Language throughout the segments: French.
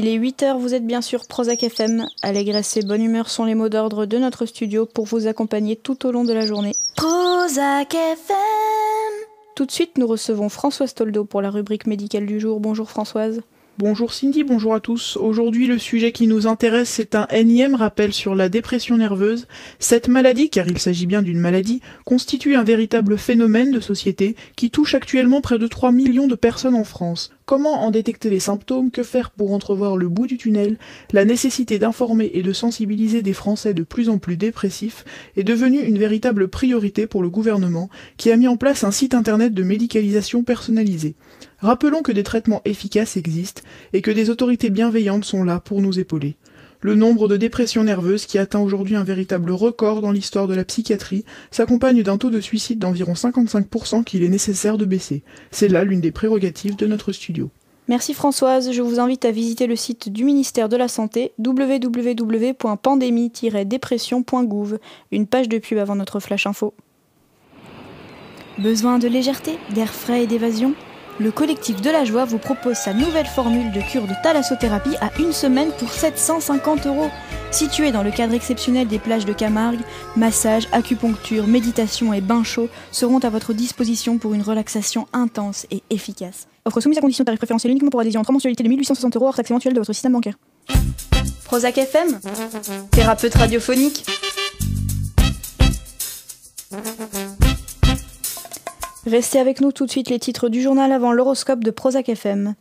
Il est 8h, vous êtes bien sûr Prozac FM. Allégresse et bonne humeur sont les mots d'ordre de notre studio pour vous accompagner tout au long de la journée. Prozac FM. Tout de suite, nous recevons Françoise Toldo pour la rubrique médicale du jour. Bonjour Françoise. Bonjour Cindy, bonjour à tous. Aujourd'hui, le sujet qui nous intéresse, c'est un énième rappel sur la dépression nerveuse. Cette maladie, car il s'agit bien d'une maladie, constitue un véritable phénomène de société qui touche actuellement près de 3 millions de personnes en France. Comment en détecter les symptômes? Que faire pour entrevoir le bout du tunnel? La nécessité d'informer et de sensibiliser des Français de plus en plus dépressifs est devenue une véritable priorité pour le gouvernement, qui a mis en place un site internet de médicalisation personnalisée. Rappelons que des traitements efficaces existent et que des autorités bienveillantes sont là pour nous épauler. Le nombre de dépressions nerveuses, qui atteint aujourd'hui un véritable record dans l'histoire de la psychiatrie, s'accompagne d'un taux de suicide d'environ 55% qu'il est nécessaire de baisser. C'est là l'une des prérogatives de notre studio. Merci Françoise, je vous invite à visiter le site du ministère de la Santé, www.pandémie-dépression.gouv, une page de pub avant notre flash info. Besoin de légèreté, d'air frais et d'évasion ? Le collectif de la joie vous propose sa nouvelle formule de cure de thalassothérapie à 1 semaine pour 750 €. Située dans le cadre exceptionnel des plages de Camargue, massage, acupuncture, méditation et bain chaud seront à votre disposition pour une relaxation intense et efficace. Offre soumise à condition de tarif préférentiel uniquement pour adhésion en 3 mensualités de 1860 € hors taxe éventuelle de votre système bancaire. Prozac FM, thérapeute radiophonique. Restez avec nous tout de suite, les titres du journal avant l'horoscope de Prozac FM.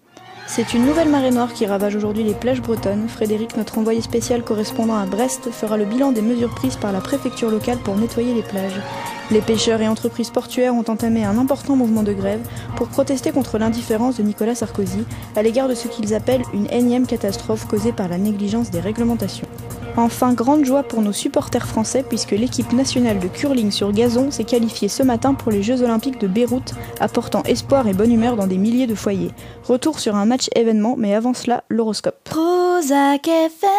C'est une nouvelle marée noire qui ravage aujourd'hui les plages bretonnes. Frédéric, notre envoyé spécial correspondant à Brest, fera le bilan des mesures prises par la préfecture locale pour nettoyer les plages. Les pêcheurs et entreprises portuaires ont entamé un important mouvement de grève pour protester contre l'indifférence de Nicolas Sarkozy à l'égard de ce qu'ils appellent une énième catastrophe causée par la négligence des réglementations. Enfin, grande joie pour nos supporters français puisque l'équipe nationale de curling sur gazon s'est qualifiée ce matin pour les Jeux Olympiques de Beyrouth, apportant espoir et bonne humeur dans des milliers de foyers. Retour sur un match événement, mais avant cela, l'horoscope. Prozac FM.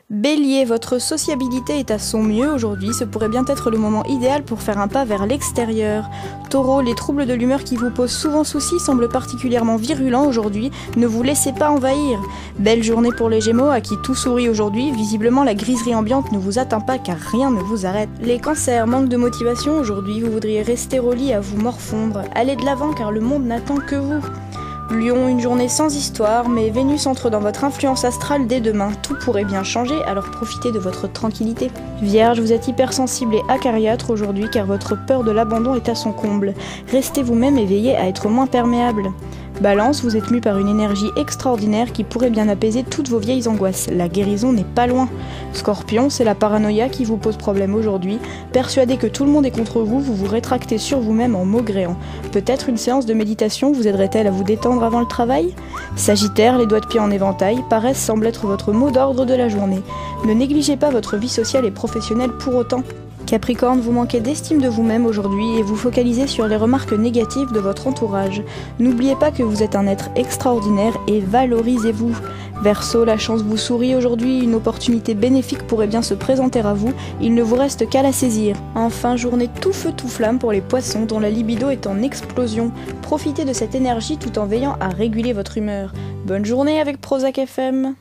Bélier, votre sociabilité est à son mieux aujourd'hui, ce pourrait bien être le moment idéal pour faire un pas vers l'extérieur. Taureau, les troubles de l'humeur qui vous posent souvent souci semblent particulièrement virulents aujourd'hui, ne vous laissez pas envahir. Belle journée pour les Gémeaux, à qui tout sourit aujourd'hui, visiblement la griserie ambiante ne vous atteint pas car rien ne vous arrête. Les Cancers, manque de motivation aujourd'hui, vous voudriez rester au lit à vous morfondre. Allez de l'avant car le monde n'attend que vous. Lion, une journée sans histoire, mais Vénus entre dans votre influence astrale dès demain. Tout pourrait bien changer, alors profitez de votre tranquillité. Vierge, vous êtes hypersensible et acariâtre aujourd'hui car votre peur de l'abandon est à son comble. Restez vous-même et veillez à être moins perméable. Balance, vous êtes mu par une énergie extraordinaire qui pourrait bien apaiser toutes vos vieilles angoisses. La guérison n'est pas loin. Scorpion, c'est la paranoïa qui vous pose problème aujourd'hui. Persuadé que tout le monde est contre vous, vous vous rétractez sur vous-même en maugréant. Peut-être une séance de méditation vous aiderait-elle à vous détendre avant le travail ? Sagittaire, les doigts de pied en éventail, paresse semble être votre mot d'ordre de la journée. Ne négligez pas votre vie sociale et professionnelle pour autant. Capricorne, vous manquez d'estime de vous-même aujourd'hui et vous focalisez sur les remarques négatives de votre entourage. N'oubliez pas que vous êtes un être extraordinaire et valorisez-vous. Verseau, la chance vous sourit aujourd'hui, une opportunité bénéfique pourrait bien se présenter à vous, il ne vous reste qu'à la saisir. Enfin, journée tout feu tout flamme pour les Poissons dont la libido est en explosion. Profitez de cette énergie tout en veillant à réguler votre humeur. Bonne journée avec Prozac FM.